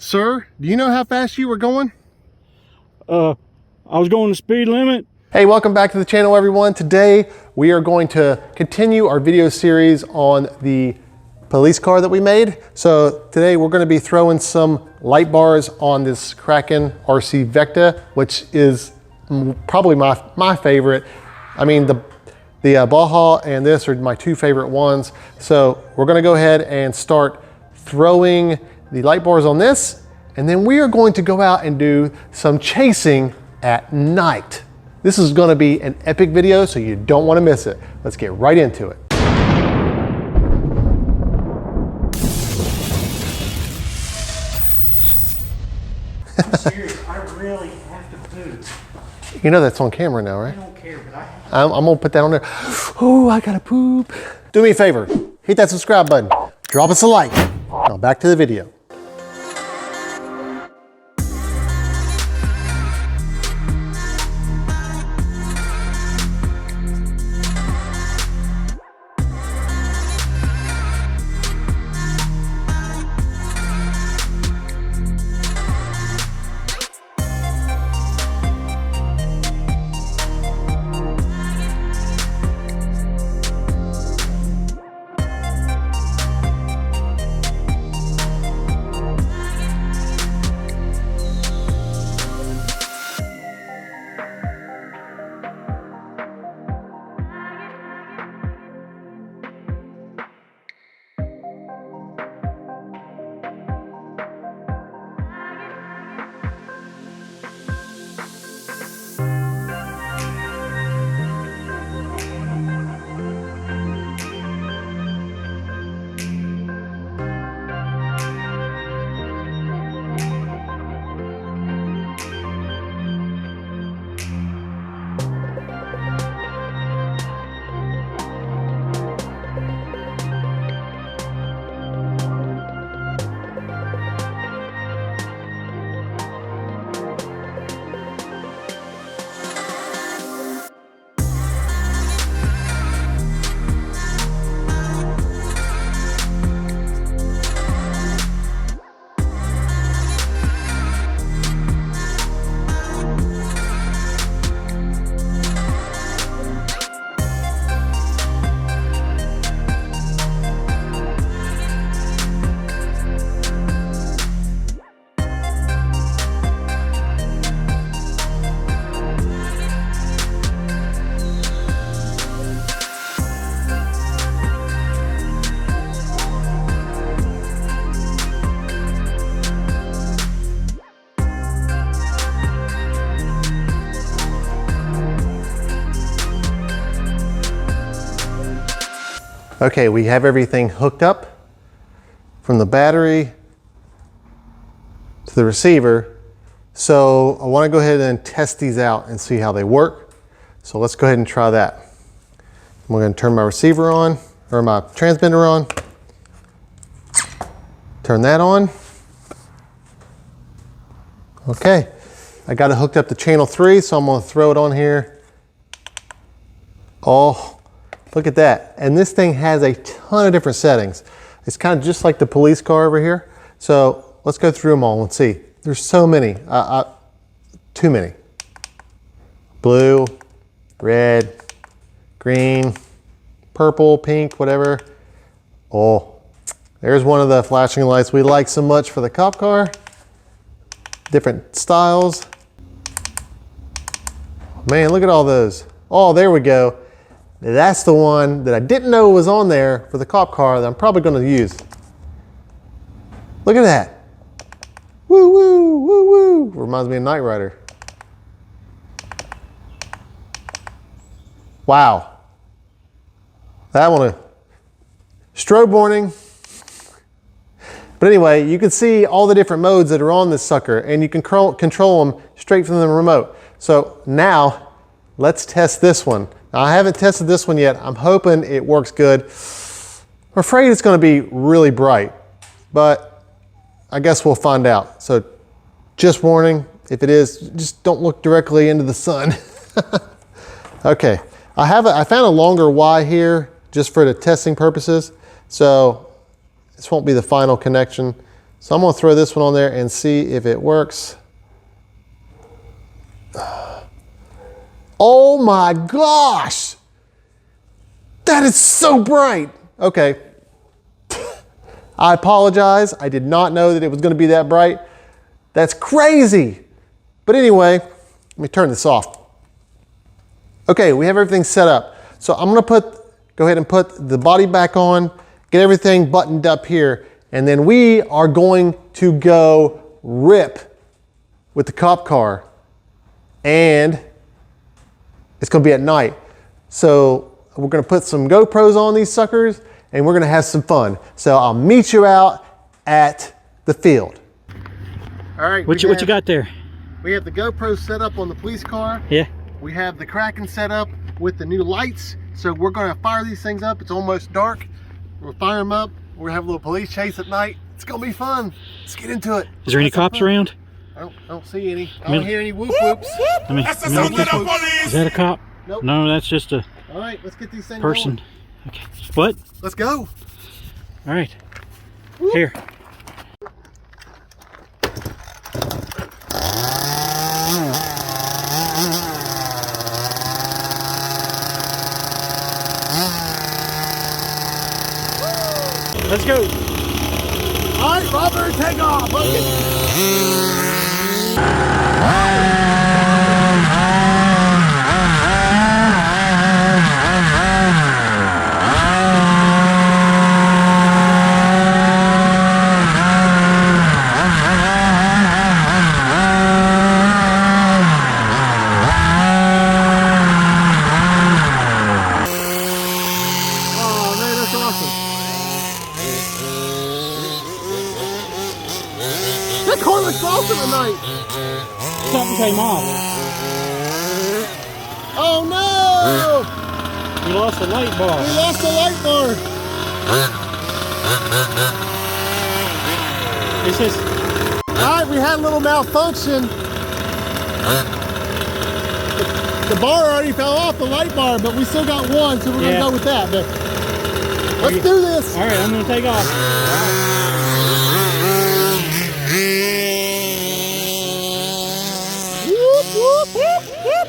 Sir, do you know how fast you were going? I was going the speed limit. Hey, welcome back to the channel, everyone. Today, we are going to continue our video series on the police car that we made. So today we're going to be throwing some light bars on this KrakenRC Vekta, which is probably my favorite. I mean, the Baja and this are my two favorite ones. So we're going to go ahead and start throwing the light bars on this, and then we are going to go out and do some chasing at night. This is going to be an epic video, so you don't want to miss it. Let's get right into it. I'm serious, I really have to poop. You know that's on camera now, right? I don't care, but I'm gonna put that on there. Oh, I gotta poop. Do me a favor, hit that subscribe button, drop us a like. Now back to the video. Okay, we have everything hooked up from the battery to the receiver. So I want to go ahead and test these out and see how they work. So let's go ahead and try that. I'm going to turn my receiver on, or my transmitter on. Turn that on. Okay, I got it hooked up to channel 3, so I'm going to throw it on here. Oh, look at that. And this thing has a ton of different settings. It's kind of just like the police car over here. So let's go through them all and see. There's so many, too many. Blue, red, green, purple, pink, whatever. Oh, there's one of the flashing lights we like so much for the cop car. Different styles. Man, look at all those. Oh, there we go. That's the one that I didn't know was on there for the cop car that I'm probably going to use. Look at that. Woo, woo, woo, woo. Reminds me of Knight Rider. Wow. That one, strobe warning. But anyway, you can see all the different modes that are on this sucker, and you can control them straight from the remote. So now let's test this one. Now, I haven't tested this one yet. I'm hoping it works good. I'm afraid it's going to be really bright, but I guess we'll find out. So just warning, if it is, just don't look directly into the sun. Okay, I found a longer Y here just for the testing purposes. So this won't be the final connection. So I'm gonna throw this one on there and see if it works. Oh my gosh! That is so bright. Okay. I apologize. I did not know that it was gonna be that bright. That's crazy. But anyway, let me turn this off. Okay, we have everything set up. So I'm gonna go ahead and put the body back on, get everything buttoned up here, and then we are going to go rip with the cop car, and it's gonna be at night. So we're gonna put some GoPros on these suckers, and we're gonna have some fun. So I'll meet you out at the field. All right. What you got there? We have the GoPro set up on the police car. Yeah. We have the Kraken set up with the new lights. So we're gonna fire these things up. It's almost dark. We'll fire them up. We're gonna have a little police chase at night. It's gonna be fun. Let's get into it. Is there any cops around? I don't see any. I don't hear any whoop whoops. Is that a cop? Nope. No, that's just a All right, let's get these things person. going. Okay. What? Let's go. All right. Here. Let's go. All right, Robert, take off. Oh man, that's awesome. That car looks awesome tonight. Something came off. Oh no! We lost the light bar. We lost the light bar. It says, Alright, we had a little malfunction. The bar already fell off, the light bar, but we still got one, so we're gonna go with that. But let's do this. all right, I'm gonna take off. Whoop, whoop, whoop, whoop.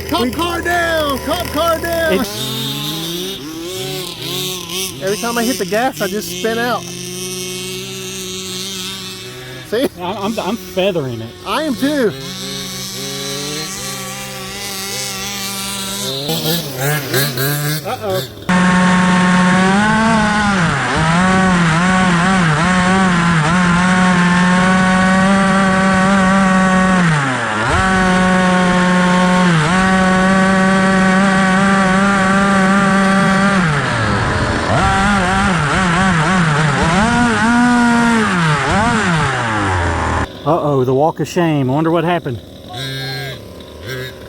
Cop car down! Cop car down! Every time I hit the gas, I just spin out. See? I'm feathering it. I am too. Uh-oh. Uh-oh, the walk of shame. I wonder what happened.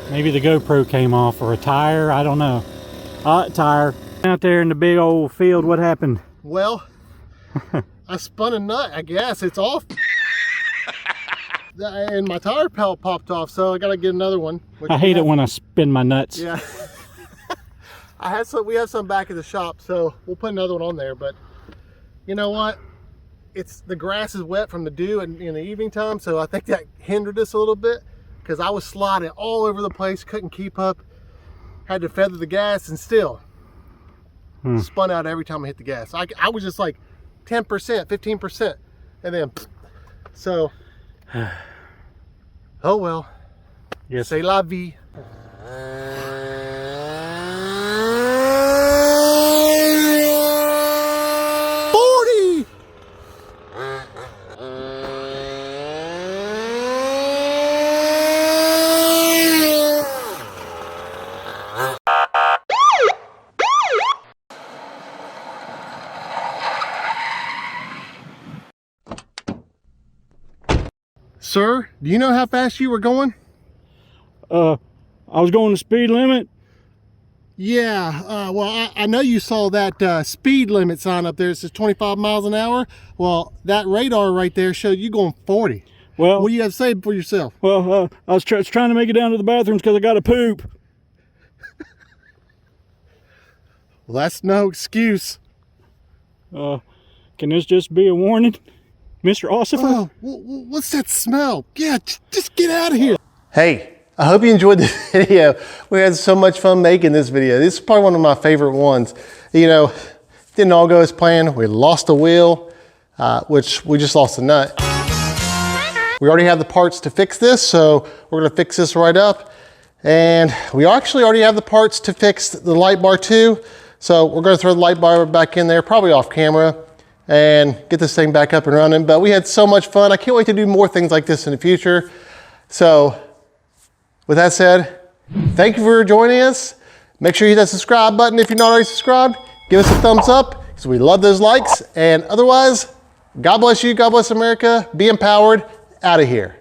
Maybe the GoPro came off, or a tire, I don't know. Tire. Out there in the big old field, what happened? Well, I spun a nut, I guess. It's off. And my tire pellet popped off, so I gotta get another one. I hate it when I spin my nuts. Yeah. We have some back at the shop, so we'll put another one on there, but you know what? The grass is wet from the dew in the evening time, so I think that hindered us a little bit because I was sliding all over the place, couldn't keep up, had to feather the gas, and still spun out every time I hit the gas. I was just like 10%, 15%, and then so oh well. Yes. C'est la vie. Sir, do you know how fast you were going? I was going the speed limit. Yeah, well, I know you saw that speed limit sign up there. It says 25 miles an hour. Well, that radar right there showed you going 40. Well, What do you have to say for yourself? well, I was trying to make it down to the bathrooms because I got to poop. Well, that's no excuse. Can this just be a warning, Mr. Ossifer? Oh, what's that smell? Yeah, just get out of here. Hey, I hope you enjoyed this video. We had so much fun making this video. This is probably one of my favorite ones. You know, didn't all go as planned. We lost a wheel, which we just lost a nut. We already have the parts to fix this, so we're gonna fix this right up. And we actually already have the parts to fix the light bar too. So we're gonna throw the light bar back in there, probably off camera, and get this thing back up and running. But we had so much fun. I can't wait to do more things like this in the future. So with that said, thank you for joining us. Make sure you hit that subscribe button if you're not already subscribed. Give us a thumbs up because we love those likes. And otherwise, God bless you, God bless America. Be empowered. Out of here.